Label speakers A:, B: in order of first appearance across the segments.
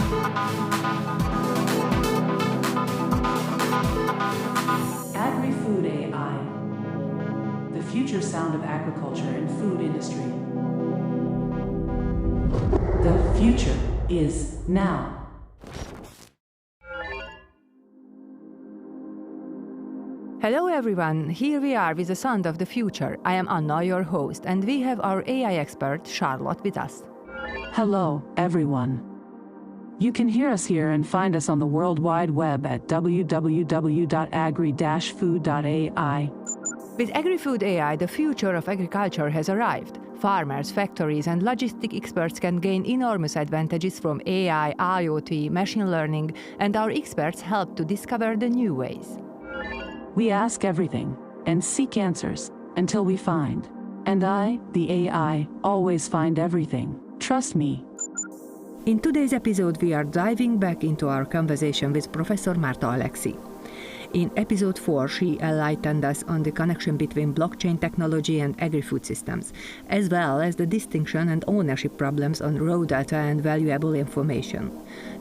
A: AGRI-FOOD.AI, the future sound of agriculture and food industry. The future is now.
B: Hello everyone, here we are with the sound of the future. I am Anna, your host, and we have our AI expert, Charlotte, with us.
A: Hello, everyone. You can hear us here and find us on the World Wide Web at www.agri-food.ai.
B: With AGRI-FOOD.AI, the future of agriculture has arrived. Farmers, factories, and logistic experts can gain enormous advantages from AI, IoT, machine learning, and our experts help to discover the new ways.
A: We ask everything and seek answers until we find. And I, the AI, always find everything. Trust me.
B: In today's episode, we are diving back into our conversation with Professor Márta Alexy. In episode 4, she enlightened us on the connection between blockchain technology and agri-food systems, as well as the distinction and ownership problems on raw data and valuable information.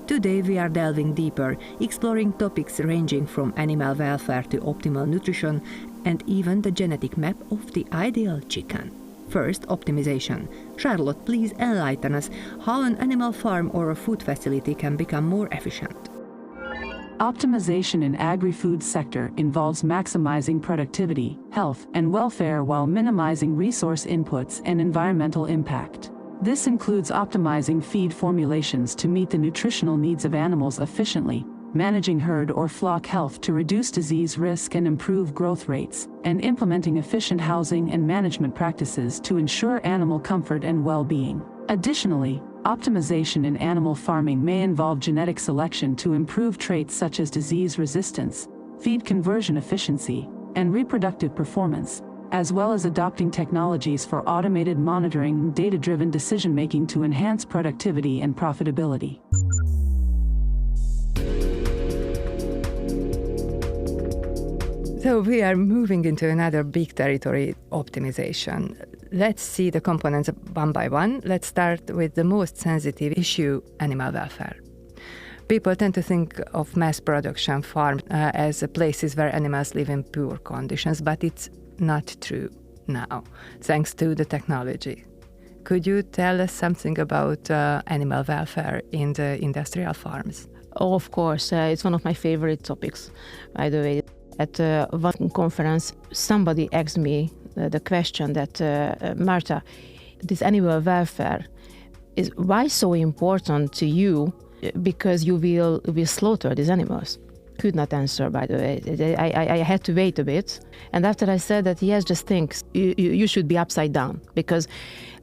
B: Today we are delving deeper, exploring topics ranging from animal welfare to optimal nutrition and even the genetic map of the ideal chicken. First, optimization. Charlotte, please enlighten us how an animal farm or a food facility can become more efficient.
A: Optimization in agri-food sector involves maximizing productivity, health, and welfare while minimizing resource inputs and environmental impact. This includes optimizing feed formulations to meet the nutritional needs of animals efficiently, managing herd or flock health to reduce disease risk and improve growth rates, and implementing efficient housing and management practices to ensure animal comfort and well-being. Additionally, optimization in animal farming may involve genetic selection to improve traits such as disease resistance, feed conversion efficiency, and reproductive performance, as well as adopting technologies for automated monitoring and data-driven decision-making to enhance productivity and profitability.
B: So we are moving into another big territory, optimization. Let's see the components one by one. Let's start with the most sensitive issue, animal welfare. People tend to think of mass production farms as places where animals live in poor conditions, but it's not true now, thanks to the technology. Could you tell us something about animal welfare in the industrial farms?
C: Oh, of course. It's one of my favorite topics, by the way. At one conference, somebody asked me the question that, Márta, this animal welfare is why so important to you? Because you will slaughter these animals. Could not answer, by the way. I had to wait a bit. And after I said that, yes, just think, you should be upside down, because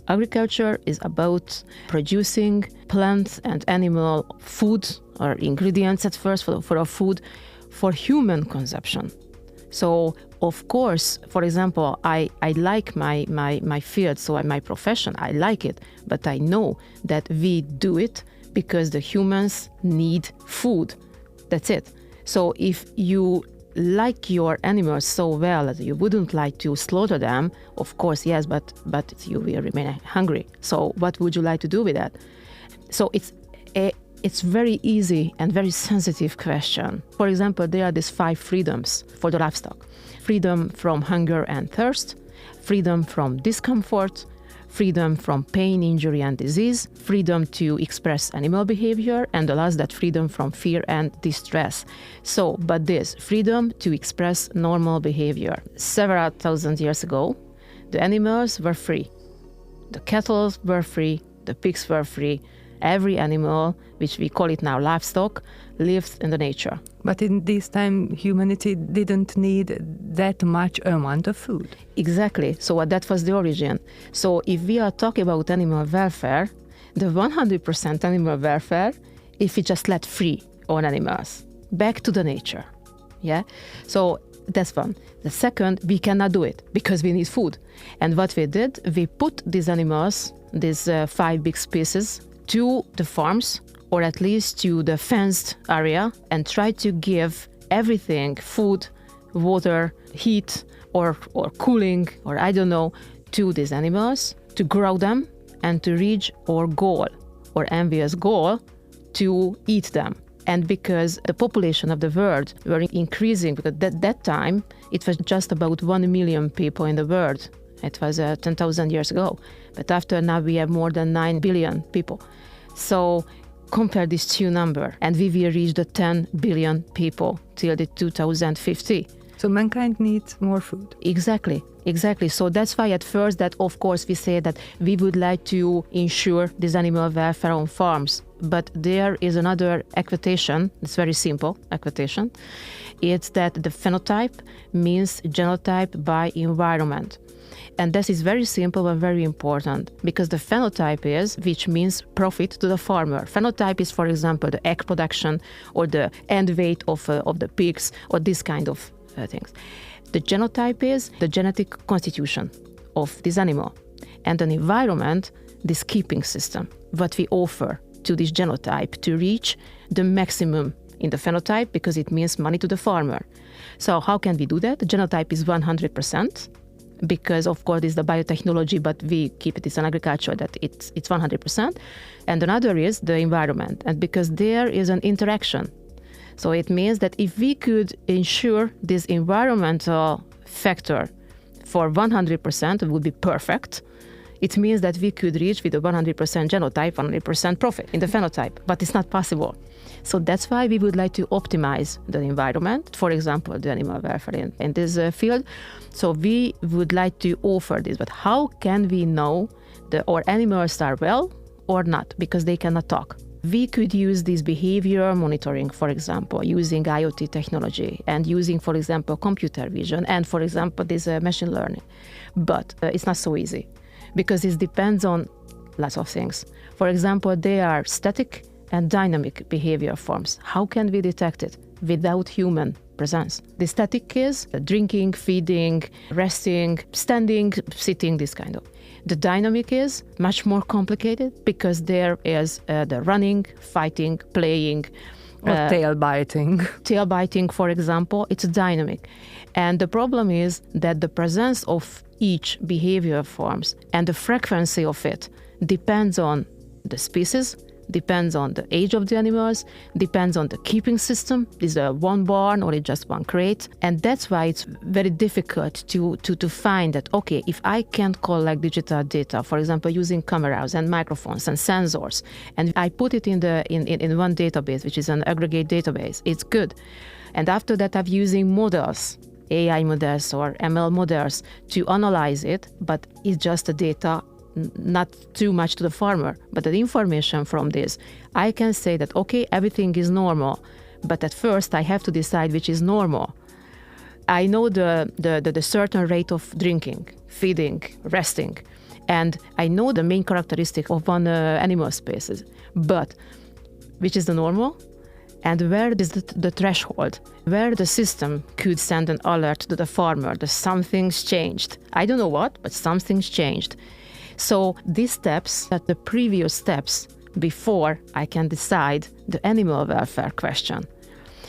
C: agriculture is about producing plant and animal food or ingredients at first for our food for human consumption. So, of course, for example, I like my field, so my profession, I like it, but I know that we do it because the humans need food. That's it. So if you like your animals so well that you wouldn't like to slaughter them, of course, yes, but you will remain hungry. So what would you like to do with that? So it's very easy and very sensitive question. For example, there are these 5 freedoms for the livestock. Freedom from hunger and thirst, freedom from discomfort, freedom from pain, injury, and disease, freedom to express animal behavior, and the last, that freedom from fear and distress. So, but this freedom to express normal behavior. Several thousand years ago, the animals were free. The cattle were free, the pigs were free. Every animal, which we call it now livestock, lives in the nature.
B: But in this time, humanity didn't need that much amount of food.
C: Exactly. So that was the origin. So if we are talking about animal welfare, the 100% animal welfare, if we just let free all animals back to the nature. Yeah. So that's one. The second, we cannot do it because we need food. And what we did, we put these animals, these 5 big species, to the farms, or at least to the fenced area, and try to give everything, food, water, heat, or cooling, or I don't know, to these animals, to grow them, and to reach our goal, our envious goal, to eat them. And because the population of the world were increasing, because at that time it was just about 1 million people in the world. It was 10,000 years ago. But after now we have more than 9 billion people. So compare these two numbers, and we will reach the 10 billion people till the 2050.
B: So mankind needs more food.
C: Exactly. So that's why at first that, of course, we say that we would like to ensure this animal welfare on farms. But there is another equation, it's very simple equation. It's that the phenotype means genotype by environment. And this is very simple and very important, because the phenotype is, which means profit to the farmer. Phenotype is, for example, the egg production or the end weight of the pigs or this kind of things. The genotype is the genetic constitution of this animal. And an environment, this keeping system, what we offer to this genotype to reach the maximum in the phenotype, because it means money to the farmer. So how can we do that? The genotype is 100%. Because, of course, it's the biotechnology, but we keep it in agriculture that it's 100%. And another is the environment, and because there is an interaction. So it means that if we could ensure this environmental factor for 100%, it would be perfect. It means that we could reach with a 100% genotype, 100% profit in the phenotype, but it's not possible. So that's why we would like to optimize the environment, for example, the animal welfare in this field. So we would like to offer this, but how can we know that our animals are well or not? Because they cannot talk. We could use this behavior monitoring, for example, using IoT technology and using, for example, computer vision and, for example, this machine learning. But it's not so easy, because it depends on lots of things. For example, there are static and dynamic behavior forms. How can we detect it without human presence? The static is drinking, feeding, resting, standing, sitting, this kind of. The dynamic is much more complicated, because there is the running, fighting, playing.
B: Or tail biting.
C: Tail biting, for example, it's dynamic. And the problem is that the presence of each behavior forms and the frequency of it depends on the species, depends on the age of the animals, depends on the keeping system. Is there one barn or is just one crate? And that's why it's very difficult to find that, okay, if I can collect digital data, for example, using cameras and microphones and sensors, and I put it in one database, which is an aggregate database, it's good. And after that, I'm using models, AI models or ML models to analyze it, but it's just the data, not too much to the farmer, but the information from this. I can say that, okay, everything is normal, but at first I have to decide which is normal. I know the certain rate of drinking, feeding, resting, and I know the main characteristic of one animal species, but which is the normal? And where is the threshold, where the system could send an alert to the farmer that something's changed. I don't know what, but something's changed. So these steps are the previous steps before I can decide the animal welfare question.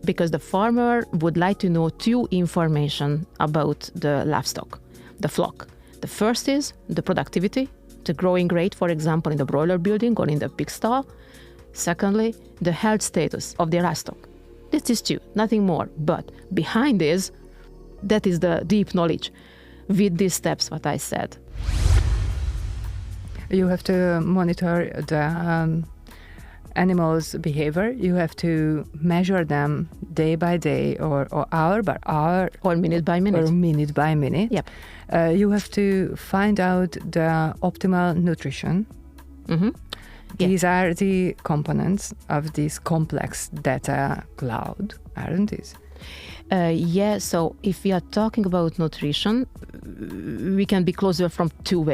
C: Because the farmer would like to know two information about the livestock, the flock. The first is the productivity, the growing rate, for example, in the broiler building or in the pig stall. Secondly, the health status of the livestock. This is two, nothing more. But behind this, that is the deep knowledge with these steps, what I said.
B: You have to monitor the animals' behavior. You have to measure them day by day or hour by hour.
C: Or minute by minute.
B: Or minute by minute.
C: Yep.
B: You have to find out the optimal nutrition.
C: Mm-hmm.
B: These are the components of this complex data cloud, aren't these?
C: Yeah, so if we are talking about nutrition, we can be closer from two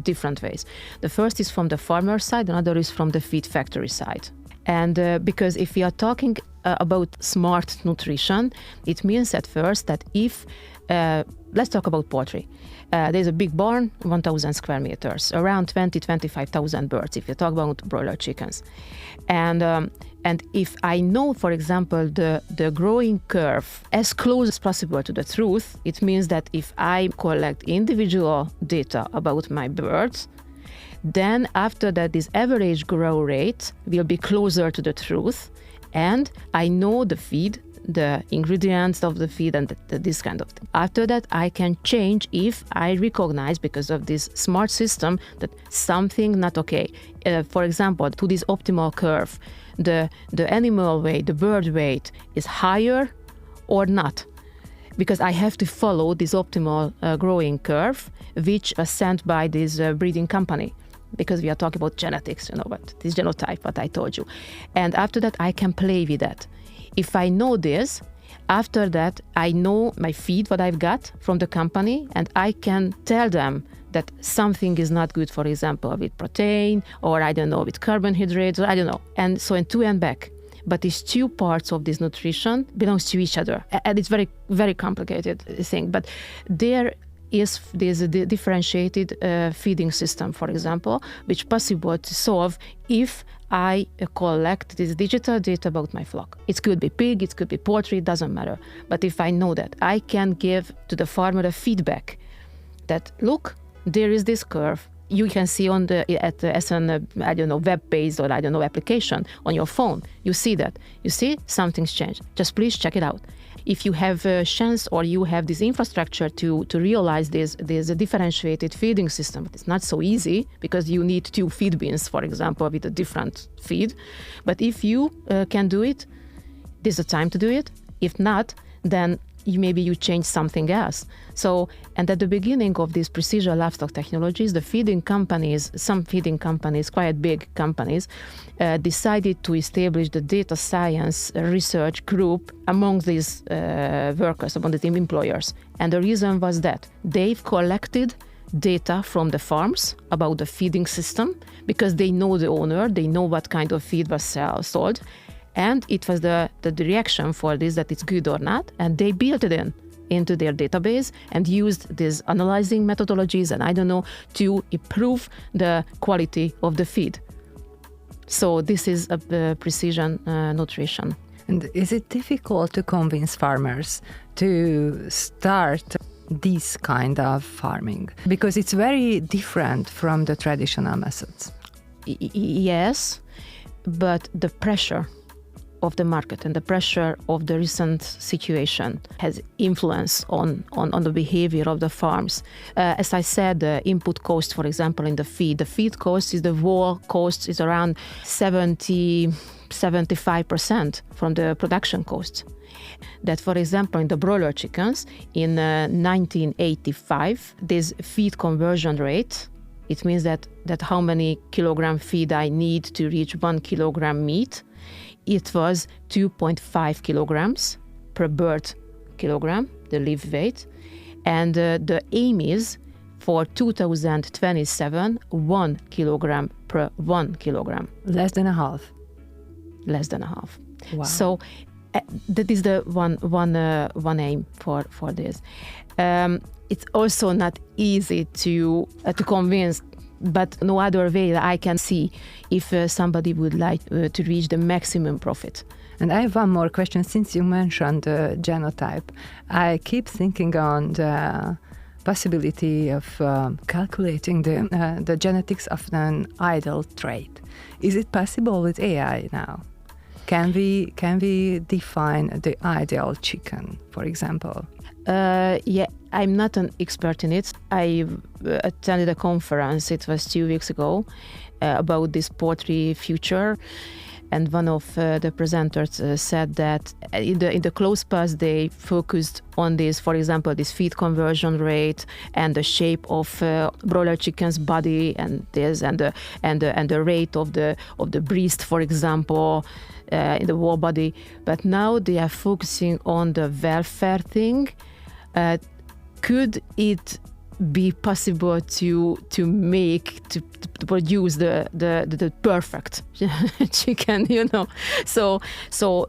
C: different ways. The first is from the farmer side, another is from the feed factory side. And because if we are talking about smart nutrition, it means at first that if, let's talk about poultry. There's a big barn, 1,000 square meters, around 25,000 birds, if you talk about broiler chickens. And if I know, for example, the growing curve as close as possible to the truth, it means that if I collect individual data about my birds, then after that, this average growth rate will be closer to the truth, and I know the feed, the ingredients of the feed, and this kind of thing. After that, I can change if I recognize, because of this smart system, that something not okay. For example, to this optimal curve, the animal weight, the bird weight is higher or not, because I have to follow this optimal growing curve, which was sent by this breeding company, because we are talking about genetics, but this genotype, what I told you. And after that, I can play with that. If I know this, after that, I know my feed, what I've got from the company, and I can tell them that something is not good, for example, with protein, or I don't know, with carbohydrates, or I don't know. And so in to and back. But these two parts of this nutrition belongs to each other. And it's very, very complicated thing. But there is this differentiated feeding system, for example, which possible to solve if I collect this digital data about my flock. It could be pig, it could be poultry, it doesn't matter. But if I know that, I can give to the farmer a feedback that, look, there is this curve. You can see on as an web-based or application on your phone. You see that. You see something's changed. Just please check it out. If you have a chance or you have this infrastructure to realize there's a differentiated feeding system, but it's not so easy because you need 2 feed bins, for example, with a different feed. But if you can do it, this is the time to do it. If not, then maybe you change something else. So, and at the beginning of these precision livestock technologies, the feeding companies, some feeding companies, quite big companies, decided to establish the data science research group among these workers, among the employers. And the reason was that they've collected data from the farms about the feeding system, because they know the owner, they know what kind of feed was sold. And it was the reaction for this, that it's good or not. And they built it into their database and used these analyzing methodologies and to improve the quality of the feed. So this is a precision nutrition.
B: And is it difficult to convince farmers to start this kind of farming? Because it's very different from the traditional methods.
C: Yes, but the pressure of the market and the pressure of the recent situation has influence on the behavior of the farms. As I said, the input cost, for example, in the feed cost is the raw cost is around 75% from the production cost. That, for example, in the broiler chickens, in 1985, this feed conversion rate, it means that how many kilogram feed I need to reach 1 kilogram meat, it was 2.5 kilograms per bird kilogram, the live weight. And the aim is for 2027, 1 kilogram per 1 kilogram.
B: Less than a half.
C: Less than a half.
B: Wow.
C: So that is the one aim for this. It's also not easy to convince, but no other way that I can see if somebody would like to reach the maximum profit.
B: And I have one more question. Since you mentioned the genotype, I keep thinking on the possibility of calculating the genetics of an ideal trait. Is it possible with AI now? Can we define the ideal chicken, for example?
C: Yeah, I'm not an expert in it. I attended a conference, it was 2 weeks ago, about this poultry future. And one of the presenters said that in the close past, they focused on this, for example, this feed conversion rate and the shape of broiler chicken's body and this and the rate of the breast, for example, in the whole body. But now they are focusing on the welfare thing. Could it be possible to produce the perfect chicken, So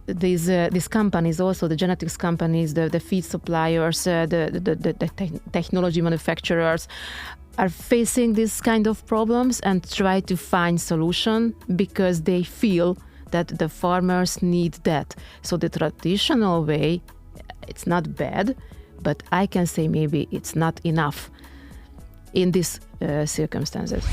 C: these companies, also the genetics companies, the feed suppliers, the technology manufacturers, are facing this kind of problems and try to find solution because they feel that the farmers need that. So the traditional way, it's not bad, but I can say maybe it's not enough in these circumstances.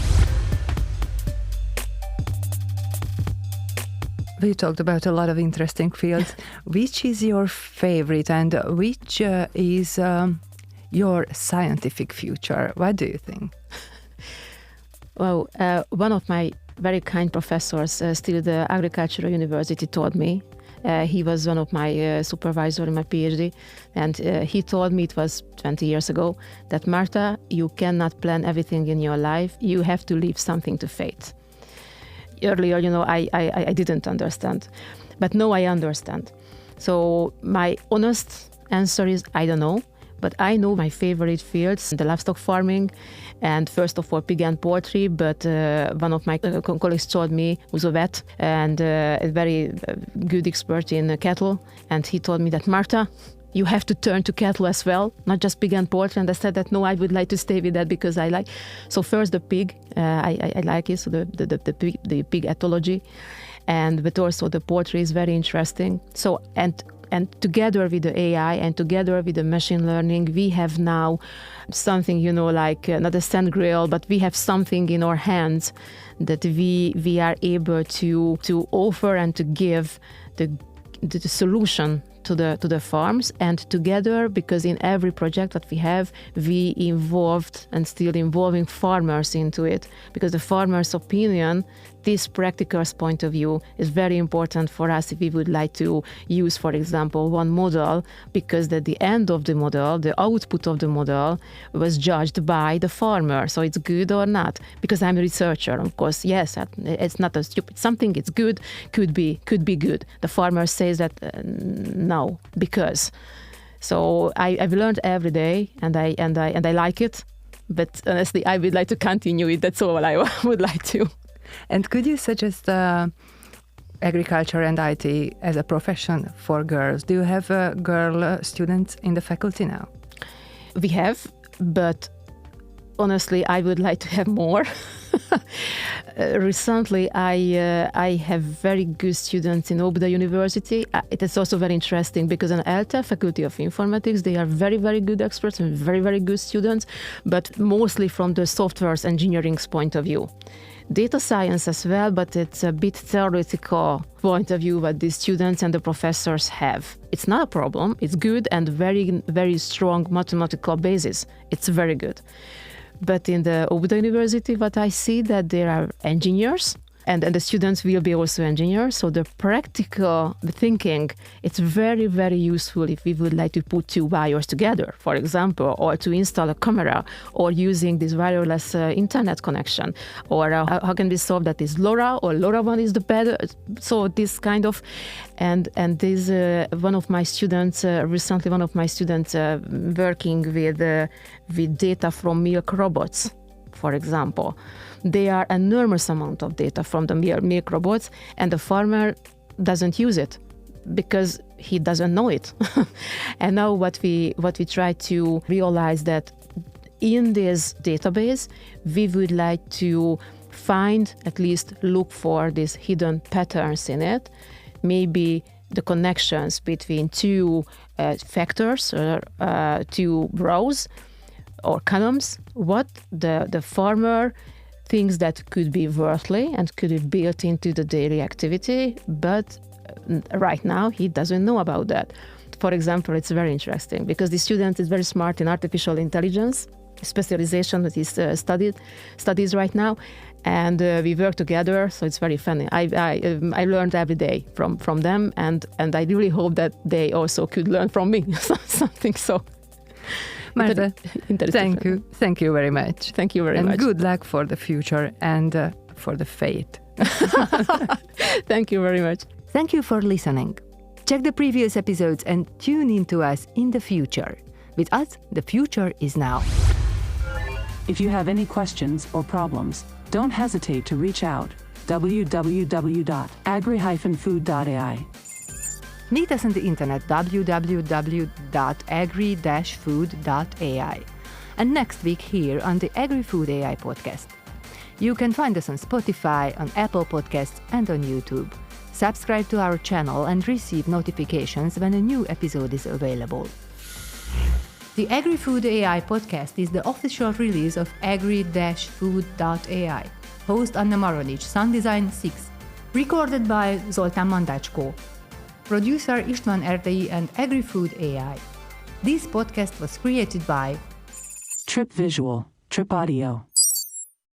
B: We talked about a lot of interesting fields. Which is your favorite and which is your scientific future? What do you think?
C: Well, one of my very kind professors, still the Agricultural University, told me, he was one of my supervisors in my PhD, and he told me, it was 20 years ago, that Márta, you cannot plan everything in your life. You have to leave something to fate. Earlier, I didn't understand, but now I understand. So my honest answer is, I don't know. But I know my favorite fields, the livestock farming, and first of all, pig and poultry. But one of my colleagues told me, who's a vet and a very good expert in cattle, and he told me that, Márta, you have to turn to cattle as well, not just pig and poultry. And I said that, no, I would like to stay with that because I like. So first the pig, I like it, so the pig ethology, but also the poultry is very interesting. So, and together with the AI and together with the machine learning, we have now something, like not a sand grail, but we have something in our hands that we are able to offer and to give the solution to the farms. And together, because in every project that we have, we involved and still involving farmers into it, because the farmer's opinion, this practical point of view, is very important for us if we would like to use, for example, one model, because at the end of the model, the output of the model was judged by the farmer. So it's good or not, because I'm a researcher, of course. Yes, it's not a stupid something. It's good, could be good. The farmer says that no, because. So I've learned every day, and I like it. But honestly, I would like to continue it. That's all I would like to.
B: And could you suggest agriculture and IT as a profession for girls? Do you have girl students in the faculty now?
C: We have, but honestly, I would like to have more. Recently, I have very good students in Óbuda University. It is also very interesting because in ELTE, Faculty of Informatics, they are very, very good experts and very, very good students, but mostly from the software engineering point of view. Data science as well, but it's a bit theoretical point of view what the students and the professors have. It's not a problem. It's good and very, very strong mathematical basis. It's very good. But in the Óbuda University, what I see that there are engineers, and the students will be also engineers. So the practical thinking, it's very, very useful if we would like to put two wires together, for example, or to install a camera, or using this wireless internet connection, or how can we solve that? Is LoRa or LoRaWAN is the better? So this kind of, and this one of my students recently, working with data from milk robots, for example. There are enormous amount of data from the milk robots, and the farmer doesn't use it because he doesn't know it. And now what we try to realize that in this database, we would like to find, at least look for these hidden patterns in it, maybe the connections between two factors or two rows or columns, what the farmer thinks that could be worthly and could be built into the daily activity, but right now he doesn't know about that. For example, it's very interesting because the student is very smart in artificial intelligence, specialization that he studies right now, and we work together, so it's very funny. I learned every day from them, and I really hope that they also could learn from me something so.
B: Márta, thank you very much.
C: Thank you very much.
B: And good luck for the future and for the fate.
C: Thank you very much.
B: Thank you for listening. Check the previous episodes and tune in to us in the future. With us, the future is now.
A: If you have any questions or problems, don't hesitate to reach out. www.agri-food.ai.
B: Meet us on the internet, www.agri-food.ai. And next week here on the AGRI-FOOD.AI podcast. You can find us on Spotify, on Apple Podcasts, and on YouTube. Subscribe to our channel and receive notifications when a new episode is available. The AGRI-FOOD.AI podcast is the official release of AGRI-FOOD.AI. Host Anna Maronic, sound design 6. Recorded by Zoltán Mandácskó. Producer István Erdei and AGRI-FOOD.AI. This podcast was created by
A: Trip Visual, Trip Audio.